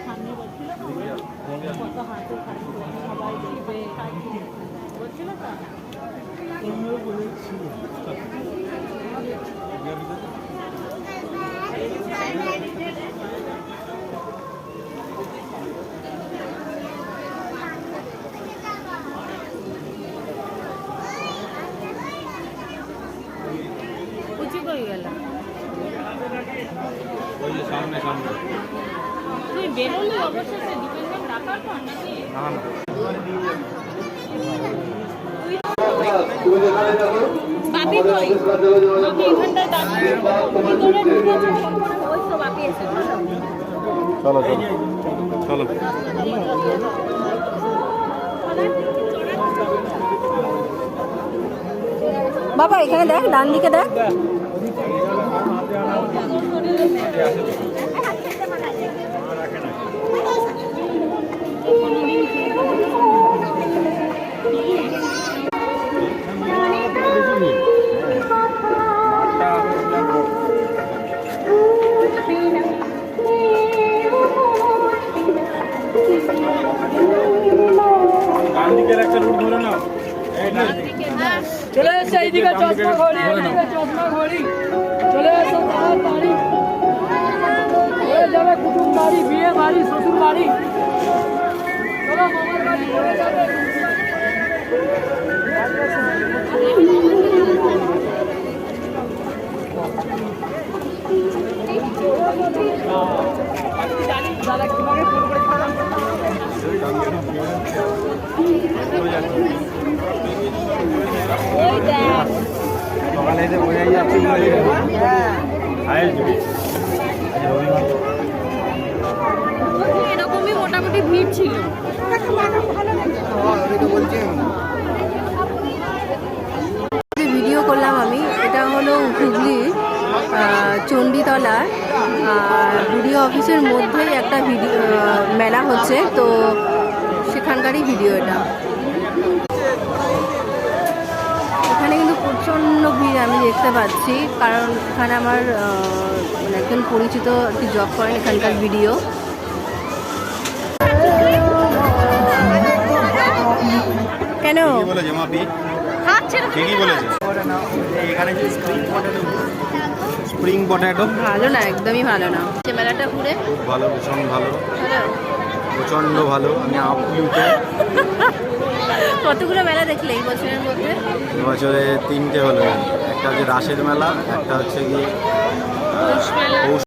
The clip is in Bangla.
সামনে বলছিল কত হাতে সবাই দেখবে বলছিল তো হয়ে গেল সামনে সামনে তুই বেরোলি অবশেষে ডিপেন্ডেন্ট রাখার পর নাকি না না বাপি কই বাপি এখানটায় দাঁড়িয়ে ভিতরে ঢুকেছে ওই তো বাপি এসে চলো চলো চলো বাবা এখানে দেখ, ডান দিকে দেখ। ডান দিকের একটা রুট ধরে নাও চলে এসে এইদিকে চশমা ঘড়ি, এইদিকে চশমা ঘড়ি চলে এসে তাড়াতাড়ি হয়ে যাবে কুটুম বাড়ি, বিয়ে বাড়ি, শ্বশুর বাড়ি। চলো মামার বাড়ি চলে যাবে। দাদা কিভাবে ফোন করে খাওয়া ওই দেখ সকালে যে বোঝাই যাচ্ছে এরকমই মোটামুটি ভিড় ছিল যে ভিডিও করলাম আমি, এটা হলো হুগলি চণ্ডীতলা ভিডিও অফিসের মধ্যেই একটা ভিডিও মেলা হচ্ছে, তো সেখানকারই ভিডিও এটা। এখানে কিন্তু প্রচণ্ড ভিড় আমি দেখতে পাচ্ছি, কারণ এখানে আমার মানে একজন পরিচিত আর কি জব করেন এখানকার ভিডিও। কেন বলেছে মাপি ঠিকই বলেছে এখানে যে স্প্রিং পটেটো ভালো না, একদমই ভালো না। সে মেলাটা ঘুরে খুব ভালো, ভীষণ ভালো, ভালো। প্রচণ্ড ভালো। আমি আপ্লুতে। কতগুলো মেলা দেখলে এই বছরের মধ্যে? এবছরে 3টে হলো, একটা হচ্ছে রাসের মেলা, একটা হচ্ছে কি পৌষ মেলা। পৌষ